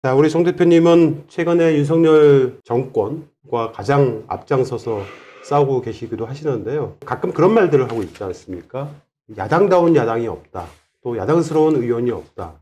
자, 우리 송 대표님은 최근에 윤석열 정권과 가장 앞장서서 싸우고 계시기도 하시는데요. 가끔 그런 말들을 하고 있지 않습니까? 야당다운 야당이 없다. 또 야당스러운 의원이 없다.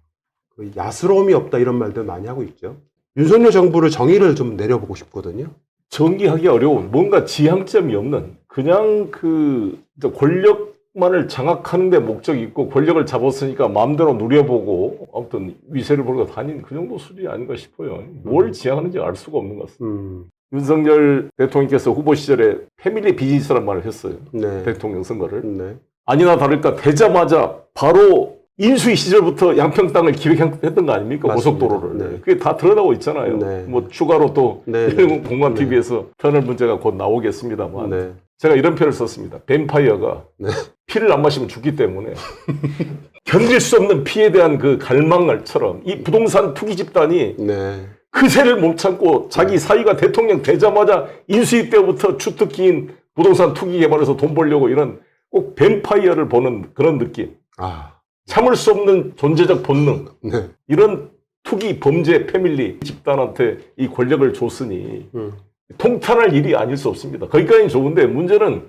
야스러움이 없다. 이런 말들 많이 하고 있죠. 윤석열 정부를 정의를 좀 내려보고 싶거든요. 정의하기 어려운 뭔가 지향점이 없는 그냥 그 권력만을 장악하는 데 목적이 있고 권력을 잡았으니까 마음대로 누려보고 아무튼 위세를 보고 다닌 그 정도 수준이 아닌가 싶어요. 뭘 지향하는지 알 수가 없는 것 같습니다. 윤석열 대통령께서 후보 시절에 패밀리 비즈니스라는 말을 했어요. 네. 대통령 선거를. 네. 아니나 다를까 되자마자 바로 인수위 시절부터 양평 땅을 기획했던 거 아닙니까? 맞습니다. 고속도로를. 네. 그게 다 드러나고 있잖아요. 네. 뭐 추가로 또 네. 공감 TV에서 터널 문제가 곧 나오겠습니다만 네. 제가 이런 표현을 썼습니다. 뱀파이어가 네. 피를 안 마시면 죽기 때문에 견딜 수 없는 피에 대한 그 갈망을처럼 이 부동산 투기 집단이 네. 그새를 못 참고 자기 사위가 대통령 되자마자 인수위 때부터 주특기인 부동산 투기 개발해서 돈 벌려고 이런 꼭 뱀파이어를 보는 그런 느낌. 참을 수 없는 존재적 본능. 네. 이런 투기 범죄 패밀리 집단한테 이 권력을 줬으니 통탄할 일이 아닐 수 없습니다. 거기까지는 좋은데 문제는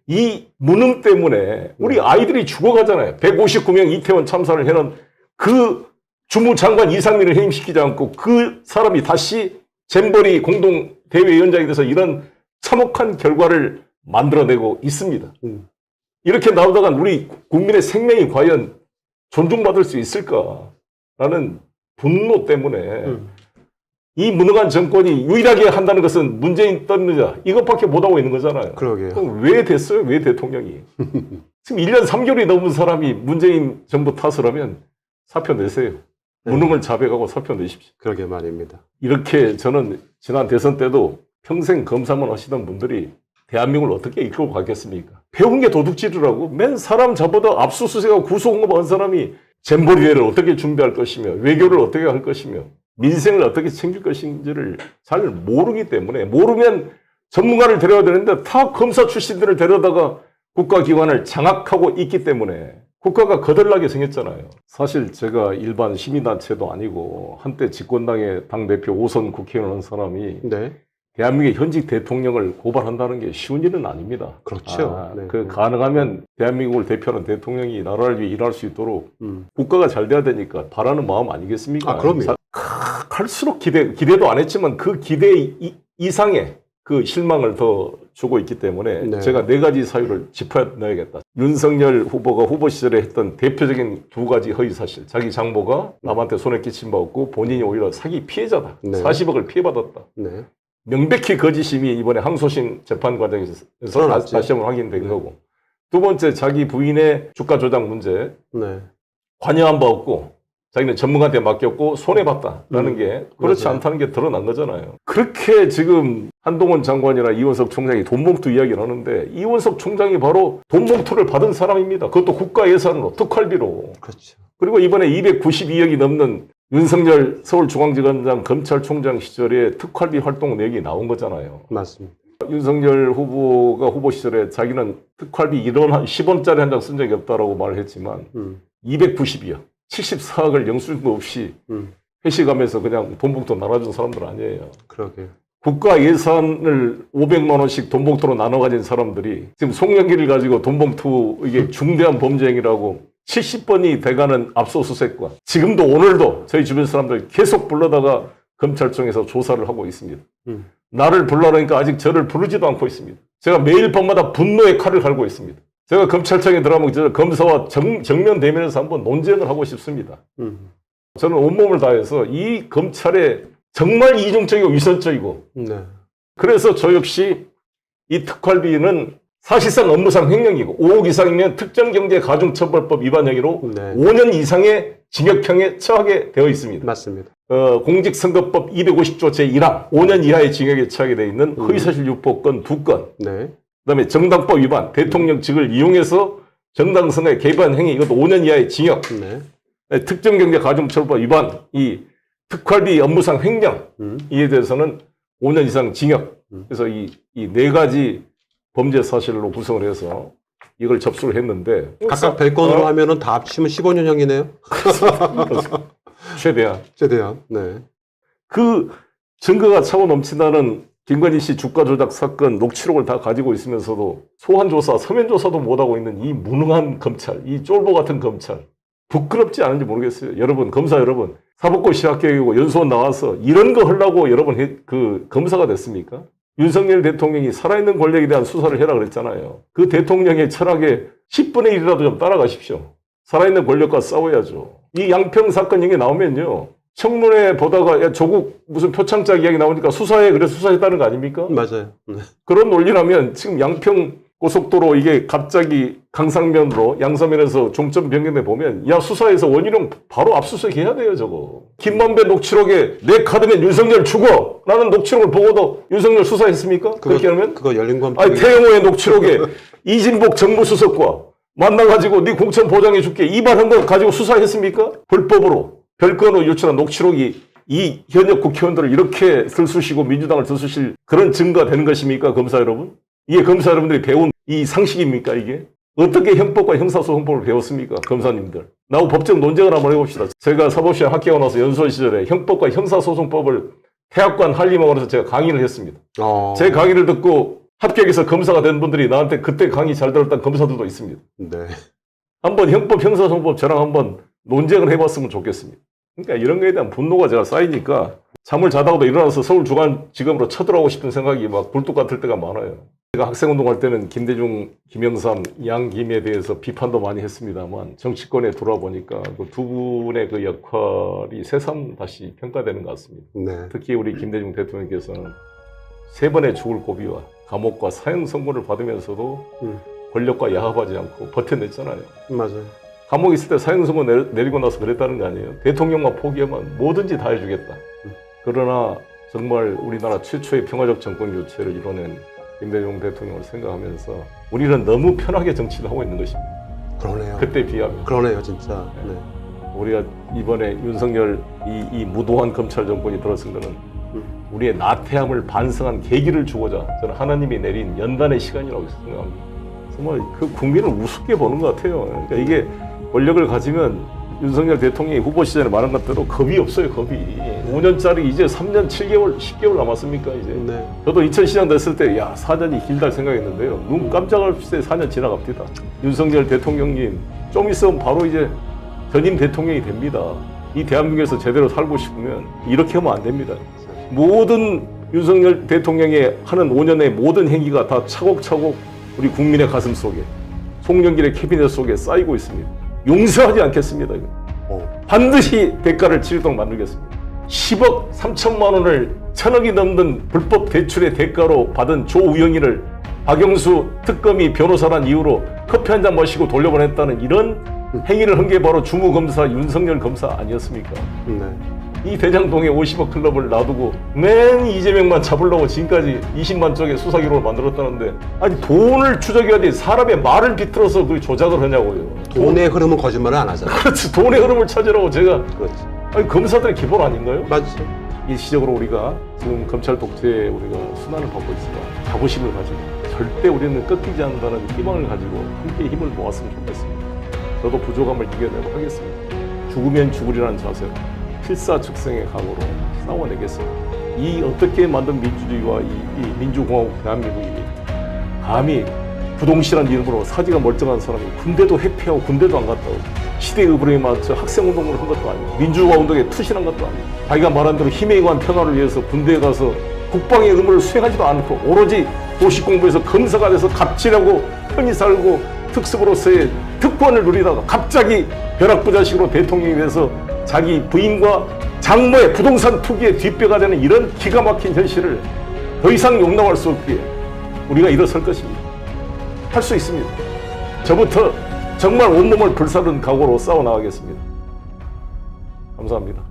이 무능 때문에 우리 아이들이 죽어가잖아요. 159명 이태원 참사를 해놓은 그 주무장관 이상민을 해임시키지 않고 그 사람이 다시 잼버리 공동 대외위원장이 돼서 이런 참혹한 결과를 만들어내고 있습니다. 이렇게 나오다가 우리 국민의 생명이 과연 존중받을 수 있을까라는 분노 때문에 이 무능한 정권이 유일하게 한다는 것은 문재인 떴느냐 이것밖에 못하고 있는 거잖아요. 그러게요. 그럼 왜 됐어요? 왜 대통령이? 지금 1년 3개월이 넘은 사람이 문재인 정부 탓을 하면 사표 내세요. 무능을 자백하고 사표 내십시오. 그러게 말입니다. 이렇게 저는 지난 대선 때도 평생 검사만 하시던 분들이 대한민국을 어떻게 이끌고 가겠습니까? 배운 게 도둑질이라고 맨 사람 잡아다 압수수색하고 구속한 사람이 잼버리회를 어떻게 준비할 것이며 외교를 어떻게 할 것이며 민생을 어떻게 챙길 것인지를 잘 모르기 때문에 모르면 전문가를 데려야 되는데 다 검사 출신들을 데려다가 국가기관을 장악하고 있기 때문에 국가가 거덜나게 생겼잖아요. 사실 제가 일반 시민단체도 아니고 한때 집권당의 당대표 5선 국회의원 한 사람이 네. 대한민국의 현직 대통령을 고발한다는 게 쉬운 일은 아닙니다. 그렇죠. 네. 가능하면 대한민국을 대표하는 대통령이 나라를 위해 일할 수 있도록 국가가 잘 돼야 되니까 바라는 마음 아니겠습니까? 그럼요. 갈수록 기대도 안 했지만 그 기대 이상의 그 실망을 더 주고 있기 때문에 네. 제가 4가지 사유를 짚어내야겠다. 윤석열 후보가 후보 시절에 했던 대표적인 2가지 허위사실. 자기 장모가 남한테 손해 끼친 바 없고 본인이 오히려 사기 피해자다. 네. 40억을 피해받았다. 네. 명백히 거짓임이 이번에 항소심 재판 과정에서 다시 한번 확인된 거고. 2번째, 자기 부인의 주가 조작 문제. 네. 관여한 바 없고 자기는 전문가한테 맡겼고 손해봤다라는 게 그렇지 맞아요. 않다는 게 드러난 거잖아요. 그렇게 지금 한동훈 장관이나 이원석 총장이 돈봉투 이야기를 하는데 이원석 총장이 바로 돈봉투를 받은 사람입니다. 그것도 국가 예산으로 특활비로. 그렇죠. 그리고 이번에 292억이 넘는 윤석열 서울중앙지검장 검찰총장 시절에 특활비 활동 내역이 나온 거잖아요. 맞습니다. 윤석열 후보가 후보 시절에 자기는 특활비 1원 10원짜리 한 장 쓴 적이 없다라고 말을 했지만 292억, 74억을 영수증도 없이 회식하면서 그냥 돈봉투 나눠준 사람들 아니에요. 그러게요. 국가 예산을 500만 원씩 돈봉투로 나눠 가진 사람들이 지금 송영길을 가지고 돈봉투 이게 중대한 범죄 행위라고 70번이 돼가는 압수수색과 지금도 오늘도 저희 주변 사람들 계속 불러다가 검찰청에서 조사를 하고 있습니다. 나를 불러라니까 아직 저를 부르지도 않고 있습니다. 제가 매일 밤마다 분노의 칼을 갈고 있습니다. 제가 검찰청에 들어가면 저 검사와 정면 대면에서 한번 논쟁을 하고 싶습니다. 저는 온몸을 다해서 이 검찰에 정말 이중적이고 위선적이고 네. 그래서 저 역시 이 특활비는 사실상 업무상 횡령이고 5억 이상이면 특정경제가중처벌법 위반 행위로 네. 5년 이상의 징역형에 처하게 되어 있습니다. 맞습니다. 공직선거법 250조 제1항 5년 이하의 징역에 처하게 되어 있는 허위사실 유포건 2건 네. 그다음에 정당법 위반 대통령직을 이용해서 정당선거에 개입한 행위 이것도 5년 이하의 징역 네. 특정경제가중처벌법 위반 이 특활비 업무상 횡령 이에 대해서는 5년 이상 징역 그래서 이 4가지 범죄 사실로 구성을 해서 이걸 접수를 했는데 각각 100건으로 하면은 다 합치면 15년형이네요. 최대한. 최대한. 네. 그 증거가 차고 넘친다는 김건희 씨 주가 조작 사건 녹취록을 다 가지고 있으면서도 소환 조사, 서면 조사도 못하고 있는 이 무능한 검찰, 이 쫄보 같은 검찰. 부끄럽지 않은지 모르겠어요. 여러분, 검사 여러분, 사법고 시합격이고 연수원 나와서 이런 거 하려고 여러분 그 검사가 됐습니까? 윤석열 대통령이 살아있는 권력에 대한 수사를 해라 그랬잖아요. 그 대통령의 철학에 10분의 1이라도 좀 따라가십시오. 살아있는 권력과 싸워야죠. 이 양평 사건 얘기 나오면요. 청문회 보다가 야, 조국 무슨 표창장 이야기 나오니까 수사해. 그래서 수사했다는 거 아닙니까? 맞아요. 네. 그런 논리라면 지금 양평 고속도로 이게 갑자기 강상면으로 양서면에서 종점 변경돼 보면 야 수사해서 원희룡 바로 압수수색 해야 돼요 저거. 김만배 녹취록에 내 카드면 윤석열 죽어 라는 녹취록을 보고도 윤석열 수사했습니까? 그렇게 하면? 그거 열린검 아니 태영호의 녹취록에 이진복 정무수석과 만나가지고 네 공천 보장해줄게 이발한 거 가지고 수사했습니까? 불법으로 별건으로 유출한 녹취록이 이 현역 국회의원들을 이렇게 들쑤시고 민주당을 들쑤실 그런 증거가 되는 것입니까? 검사 여러분? 이게 검사 여러분들이 배운 이 상식입니까 이게? 어떻게 형법과 형사소송법을 배웠습니까? 검사님들. 나하고 법적 논쟁을 한번 해봅시다. 제가 사법시험 합격하고 나서 연수원 시절에 형법과 형사소송법을 태학관 한림학원에서 제가 강의를 했습니다. 제 강의를 듣고 합격해서 검사가 된 분들이 나한테 그때 강의 잘 들었던 검사들도 있습니다. 네. 한번 형법, 형사소송법 저랑 한번 논쟁을 해봤으면 좋겠습니다. 그러니까 이런 거에 대한 분노가 제가 쌓이니까 잠을 자다가도 일어나서 서울중앙지검으로 쳐들어가고 싶은 생각이 막 굴뚝 같을 때가 많아요. 제가 학생운동할 때는 김대중, 김영삼, 양김에 대해서 비판도 많이 했습니다만 정치권에 돌아보니까 그 두 분의 그 역할이 새삼 다시 평가되는 것 같습니다. 네. 특히 우리 김대중 대통령께서는 3번의 죽을 고비와 감옥과 사형 선고를 받으면서도 권력과 야합하지 않고 버텨냈잖아요. 맞아요. 감옥에 있을 때 사형 선고 내리고 나서 그랬다는 거 아니에요? 대통령만 포기하면 뭐든지 다 해주겠다. 그러나 정말 우리나라 최초의 평화적 정권 교체를 이뤄낸 김대중 대통령을 생각하면서 우리는 너무 편하게 정치를 하고 있는 것입니다. 그러네요. 그때 비하면. 그러네요, 진짜. 네. 우리가 이번에 윤석열 이 무도한 검찰 정권이 들어선 거는 우리의 나태함을 반성한 계기를 주고자 저는 하나님이 내린 연단의 시간이라고 생각합니다. 정말 그 국민을 우습게 보는 것 같아요. 그러니까 이게 권력을 가지면 윤석열 대통령이 후보 시절에 말한 것대로 겁이 없어요, 겁이. 5년짜리 이제 3년 7개월, 10개월 남았습니까, 이제. 네. 저도 2000시장 됐을 때, 야, 4년이 길다 생각했는데요. 눈 깜짝할 새 4년 지나갑니다. 윤석열 대통령님, 좀 있으면 바로 이제 전임 대통령이 됩니다. 이 대한민국에서 제대로 살고 싶으면 이렇게 하면 안 됩니다. 모든 윤석열 대통령이 하는 5년의 모든 행위가 다 차곡차곡 우리 국민의 가슴 속에, 송영길의 캐비넷 속에 쌓이고 있습니다. 용서하지 않겠습니다. 반드시 대가를 치르도록 만들겠습니다. 10억 3천만 원을 1000억이 넘는 불법 대출의 대가로 받은 조우영이를 박영수 특검이 변호사란 이유로 커피 한 잔 마시고 돌려보냈다는 이런 행위를 한 게 바로 주무검사 윤석열 검사 아니었습니까? 네. 이 대장동의 50억 클럽을 놔두고 맨 이재명만 잡으려고 지금까지 20만 쪽의 수사 기록을 만들었다는데 아니 돈을 추적해야지 사람의 말을 비틀어서 그 조작을 하냐고요. 돈의 흐름은 거짓말을 안 하잖아요. 그렇지. 돈의 흐름을 찾으라고 제가 그렇지. 아니 검사들의 기본 아닌가요? 맞죠. 일시적으로 우리가 지금 검찰 독재에 우리가 순환을 받고 있으나 자부심을 가지고 절대 우리는 꺾이지 않는다는 희망을 가지고 함께 힘을 모았으면 좋겠습니다. 저도 부족함을 이겨내고 하겠습니다. 죽으면 죽으리라는 자세로 필사즉생의 각오로 싸워내겠습니다. 이 어떻게 만든 민주주의와 이 민주공화국 대한민국이 감히 부동시란 이름으로 사지가 멀쩡한 사람이 군대도 회피하고 군대도 안 갔다고 시대의 의불에 맞춰 학생운동을 한 것도 아니고 민주화 운동에 투신한 것도 아니고 자기가 말한 대로 힘에 관한 평화를 위해서 군대에 가서 국방의 의무를 수행하지도 않고 오로지 도시공부에서 검사가 돼서 갑질하고 편히 살고 특수부로서의 특권을 누리다가 갑자기 벼락부자식으로 대통령이 돼서 자기 부인과 장모의 부동산 투기의 뒷배가 되는 이런 기가 막힌 현실을 더 이상 용납할 수 없기에 우리가 일어설 것입니다. 할 수 있습니다. 저부터 정말 온몸을 불사른 각오로 싸워나가겠습니다. 감사합니다.